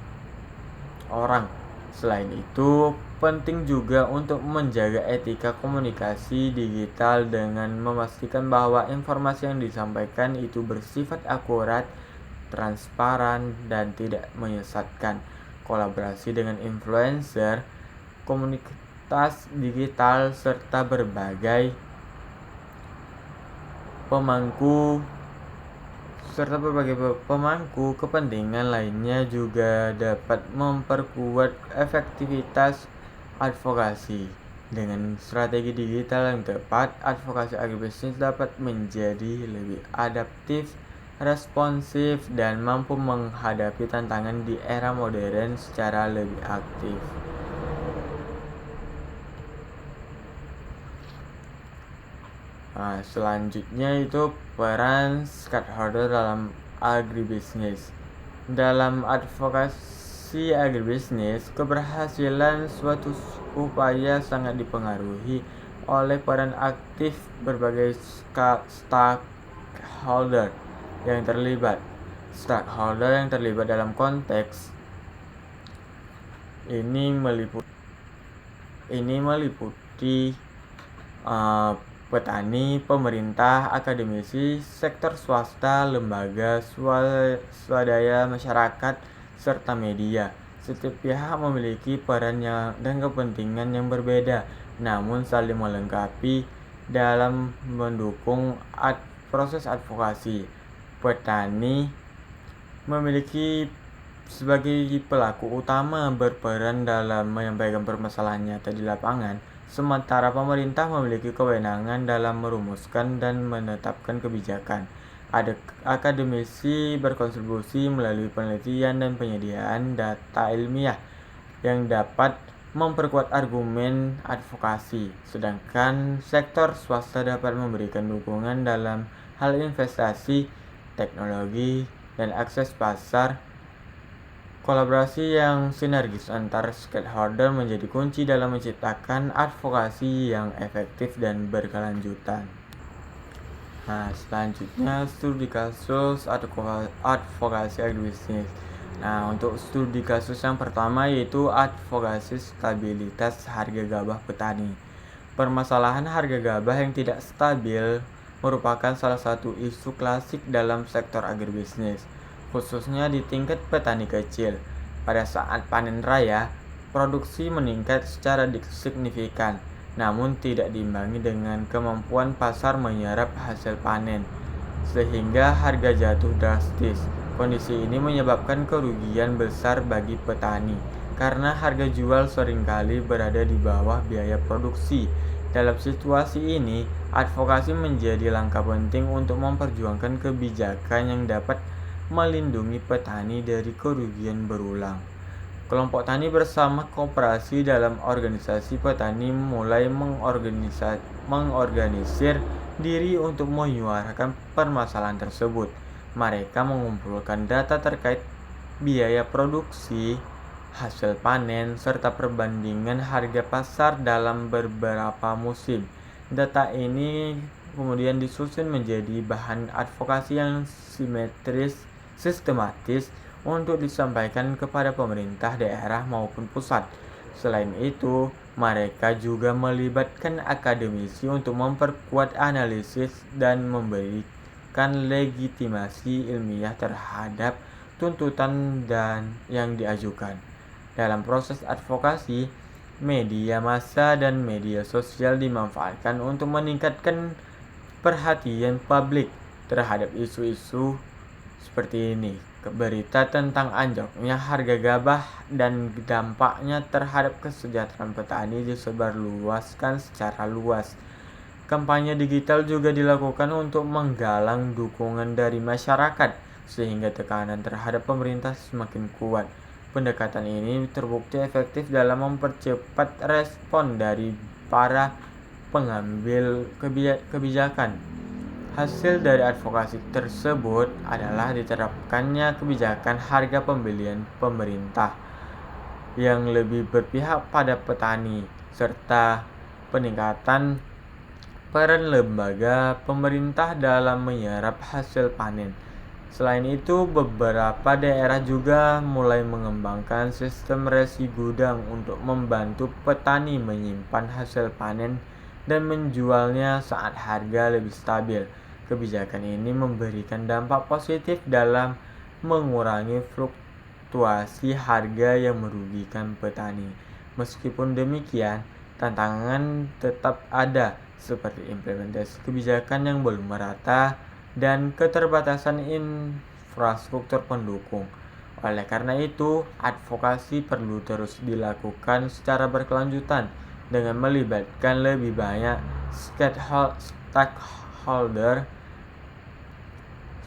orang. Selain itu, penting juga untuk menjaga etika komunikasi digital dengan memastikan bahwa informasi yang disampaikan itu bersifat akurat, transparan, dan tidak menyesatkan. Kolaborasi dengan influencer, komunitas digital, serta berbagai pemangku kepentingan lainnya juga dapat memperkuat efektivitas advokasi. Dengan strategi digital yang tepat, advokasi agribisnis dapat menjadi lebih adaptif, responsif, dan mampu menghadapi tantangan di era modern secara lebih aktif. Nah, selanjutnya itu peran stakeholder dalam agribisnis. Dalam advokasi agribisnis, keberhasilan suatu upaya sangat dipengaruhi oleh peran aktif berbagai stakeholder yang terlibat. Stakeholder yang terlibat dalam konteks ini meliputi petani, pemerintah, akademisi, sektor swasta, lembaga swadaya, masyarakat, serta media. Setiap pihak memiliki peran dan kepentingan yang berbeda, namun saling melengkapi dalam mendukung proses advokasi. Petani memiliki sebagai pelaku utama berperan dalam menyampaikan permasalahan nyata di lapangan, sementara pemerintah memiliki kewenangan dalam merumuskan dan menetapkan kebijakan. Akademisi berkontribusi melalui penelitian dan penyediaan data ilmiah yang dapat memperkuat argumen advokasi, sedangkan sektor swasta dapat memberikan dukungan dalam hal investasi, teknologi, dan akses pasar. Kolaborasi yang sinergis antar stakeholder menjadi kunci dalam menciptakan advokasi yang efektif dan berkelanjutan. Nah, selanjutnya studi kasus advokasi agribisnis. Nah, untuk studi kasus yang pertama yaitu advokasi stabilitas harga gabah petani. Permasalahan harga gabah yang tidak stabil merupakan salah satu isu klasik dalam sektor agribisnis, khususnya di tingkat petani kecil. Pada saat panen raya, produksi meningkat secara signifikan, namun tidak diimbangi dengan kemampuan pasar menyerap hasil panen, sehingga harga jatuh drastis. Kondisi ini menyebabkan kerugian besar bagi petani, karena harga jual seringkali berada di bawah biaya produksi. Dalam situasi ini, advokasi menjadi langkah penting untuk memperjuangkan kebijakan yang dapat melindungi petani dari kerugian berulang. Kelompok tani bersama koperasi dalam organisasi petani mulai mengorganisir diri untuk menyuarakan permasalahan tersebut. Mereka mengumpulkan data terkait biaya produksi, hasil panen, serta perbandingan harga pasar dalam beberapa musim. Data ini kemudian disusun menjadi bahan advokasi yang sistematis untuk disampaikan kepada pemerintah daerah maupun pusat. Selain itu, mereka juga melibatkan akademisi untuk memperkuat analisis dan memberikan legitimasi ilmiah terhadap tuntutan yang diajukan. Dalam proses advokasi, media massa dan media sosial dimanfaatkan untuk meningkatkan perhatian publik terhadap isu-isu seperti ini. Berita tentang anjloknya harga gabah dan dampaknya terhadap kesejahteraan petani disebarluaskan secara luas. Kampanye digital juga dilakukan untuk menggalang dukungan dari masyarakat, sehingga tekanan terhadap pemerintah semakin kuat. Pendekatan ini terbukti efektif dalam mempercepat respon dari para pengambil kebijakan. Hasil dari advokasi tersebut adalah diterapkannya kebijakan harga pembelian pemerintah yang lebih berpihak pada petani, serta peningkatan peran lembaga pemerintah dalam menyerap hasil panen. Selain itu, beberapa daerah juga mulai mengembangkan sistem resi gudang untuk membantu petani menyimpan hasil panen dan menjualnya saat harga lebih stabil. Kebijakan ini memberikan dampak positif dalam mengurangi fluktuasi harga yang merugikan petani. Meskipun demikian, tantangan tetap ada, seperti implementasi kebijakan yang belum merata dan keterbatasan infrastruktur pendukung. Oleh karena itu, advokasi perlu terus dilakukan secara berkelanjutan dengan melibatkan lebih banyak stakeholder.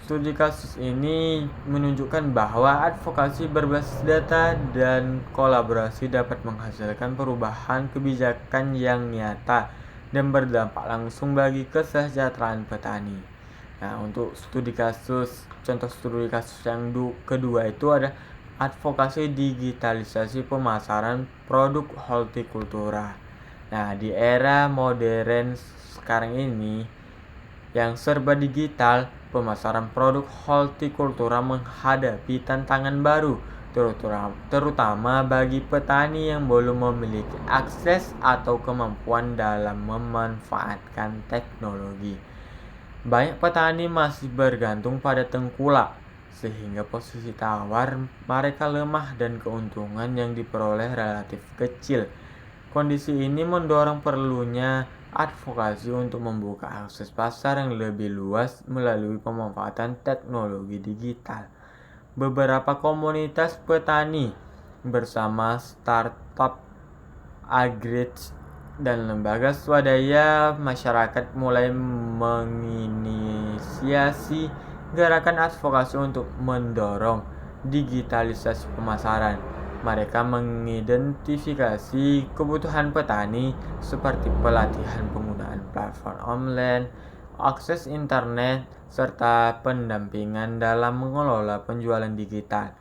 Studi kasus ini menunjukkan bahwa advokasi berbasis data dan kolaborasi dapat menghasilkan perubahan kebijakan yang nyata dan berdampak langsung bagi kesejahteraan petani. Nah, untuk contoh studi kasus yang kedua itu ada advokasi digitalisasi pemasaran produk hortikultura. Nah, di era modern sekarang ini yang serba digital, pemasaran produk hortikultura menghadapi tantangan baru, terutama bagi petani yang belum memiliki akses atau kemampuan dalam memanfaatkan teknologi. Banyak petani masih bergantung pada tengkulak, sehingga posisi tawar mereka lemah dan keuntungan yang diperoleh relatif kecil. Kondisi ini mendorong perlunya advokasi untuk membuka akses pasar yang lebih luas melalui pemanfaatan teknologi digital. Beberapa komunitas petani bersama startup, agrits, dan lembaga swadaya masyarakat mulai menginisiasi gerakan advokasi untuk mendorong digitalisasi pemasaran. Mereka mengidentifikasi kebutuhan petani seperti pelatihan penggunaan platform online, akses internet, serta pendampingan dalam mengelola penjualan digital.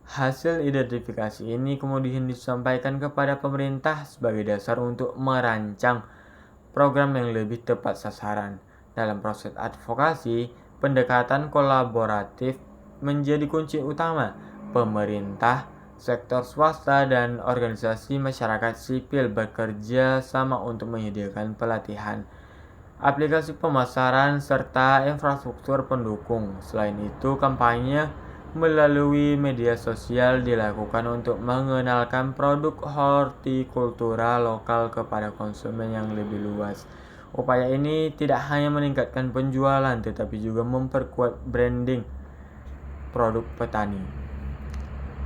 Hasil identifikasi ini kemudian disampaikan kepada pemerintah sebagai dasar untuk merancang program yang lebih tepat sasaran. Dalam proses advokasi, pendekatan kolaboratif menjadi kunci utama. Pemerintah, sektor swasta, dan organisasi masyarakat sipil bekerja sama untuk menyediakan pelatihan, aplikasi pemasaran, serta infrastruktur pendukung. Selain itu, kampanye melalui media sosial dilakukan untuk mengenalkan produk hortikultura lokal kepada konsumen yang lebih luas. Upaya ini tidak hanya meningkatkan penjualan, tetapi juga memperkuat branding produk petani.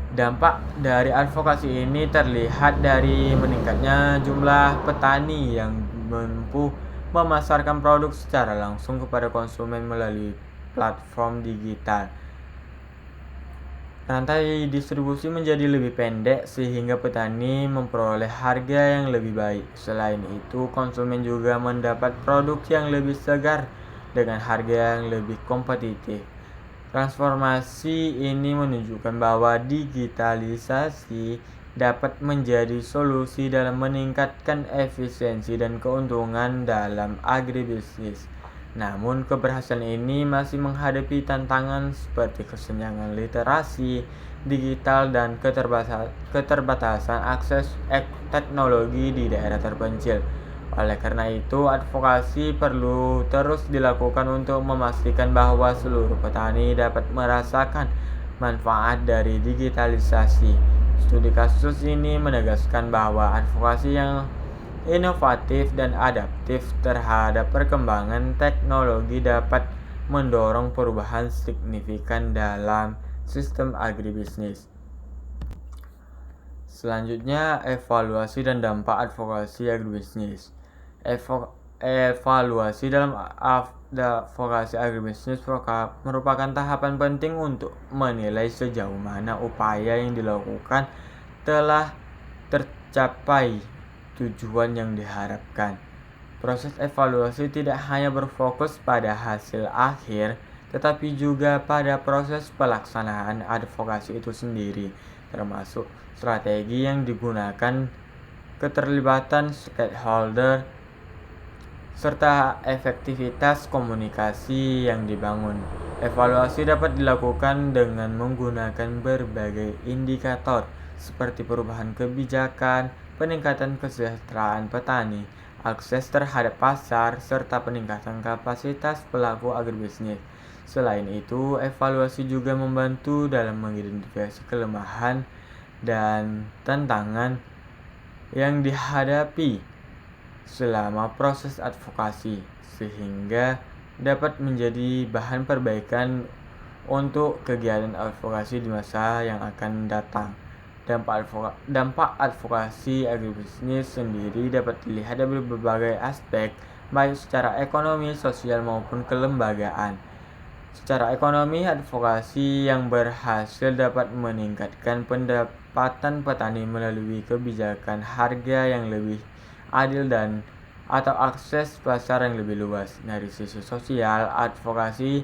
Dampak dari advokasi ini terlihat dari meningkatnya jumlah petani yang mampu memasarkan produk secara langsung kepada konsumen melalui platform digital. Rantai distribusi menjadi lebih pendek sehingga petani memperoleh harga yang lebih baik. Selain itu, konsumen juga mendapat produk yang lebih segar dengan harga yang lebih kompetitif. Transformasi ini menunjukkan bahwa digitalisasi dapat menjadi solusi dalam meningkatkan efisiensi dan keuntungan dalam agribisnis. Namun, keberhasilan ini masih menghadapi tantangan seperti kesenjangan literasi digital dan keterbatasan akses teknologi di daerah terpencil. Oleh karena itu, advokasi perlu terus dilakukan untuk memastikan bahwa seluruh petani dapat merasakan manfaat dari digitalisasi. Studi kasus ini menegaskan bahwa advokasi yang inovatif dan adaptif terhadap perkembangan teknologi dapat mendorong perubahan signifikan dalam sistem agribisnis. Selanjutnya, evaluasi dan dampak advokasi agribisnis. Evaluasi dalam advokasi agribisnis merupakan tahapan penting untuk menilai sejauh mana upaya yang dilakukan telah tercapai tujuan yang diharapkan. Proses evaluasi tidak hanya berfokus pada hasil akhir, tetapi juga pada proses pelaksanaan advokasi itu sendiri, termasuk strategi yang digunakan, keterlibatan stakeholder, serta efektivitas komunikasi yang dibangun. Evaluasi dapat dilakukan dengan menggunakan berbagai indikator seperti perubahan kebijakan, peningkatan kesejahteraan petani, akses terhadap pasar, serta peningkatan kapasitas pelaku agribisnis. Selain itu, evaluasi juga membantu dalam mengidentifikasi kelemahan dan tantangan yang dihadapi selama proses advokasi, sehingga dapat menjadi bahan perbaikan untuk kegiatan advokasi di masa yang akan datang. Dampak advokasi agribisnis sendiri dapat dilihat dari berbagai aspek, baik secara ekonomi, sosial, maupun kelembagaan. Secara ekonomi, advokasi yang berhasil dapat meningkatkan pendapatan petani melalui kebijakan harga yang lebih adil dan atau akses pasar yang lebih luas. Dari sisi sosial, advokasi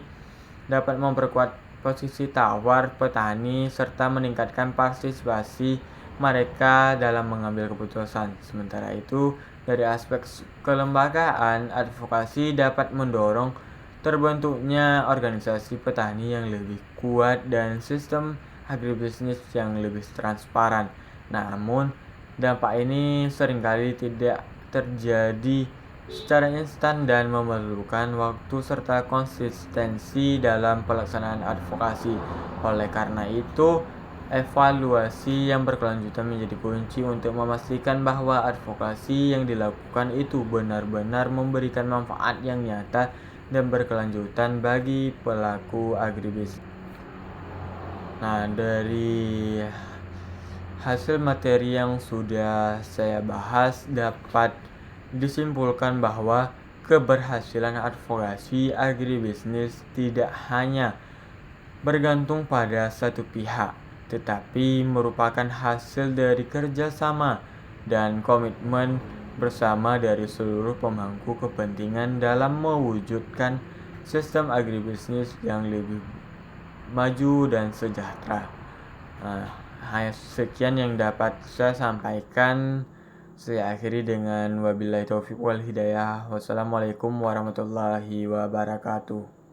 dapat memperkuat posisi tawar petani serta meningkatkan partisipasi mereka dalam mengambil keputusan. Sementara itu, dari aspek kelembagaan, advokasi dapat mendorong terbentuknya organisasi petani yang lebih kuat dan sistem agribisnis yang lebih transparan. Namun, dampak ini seringkali tidak terjadi secara instan dan memerlukan waktu serta konsistensi dalam pelaksanaan advokasi. Oleh karena itu, evaluasi yang berkelanjutan menjadi kunci untuk memastikan bahwa advokasi yang dilakukan itu benar-benar memberikan manfaat yang nyata dan berkelanjutan bagi pelaku agribisnis. Nah, dari hasil materi yang sudah saya bahas dapat disimpulkan bahwa keberhasilan advokasi agribisnis tidak hanya bergantung pada satu pihak, tetapi merupakan hasil dari kerjasama dan komitmen bersama dari seluruh pemangku kepentingan dalam mewujudkan sistem agribisnis yang lebih maju dan sejahtera. Sekian yang dapat saya sampaikan. Saya akhiri dengan wabillahi taufiq wal hidayah. Wassalamualaikum warahmatullahi wabarakatuh.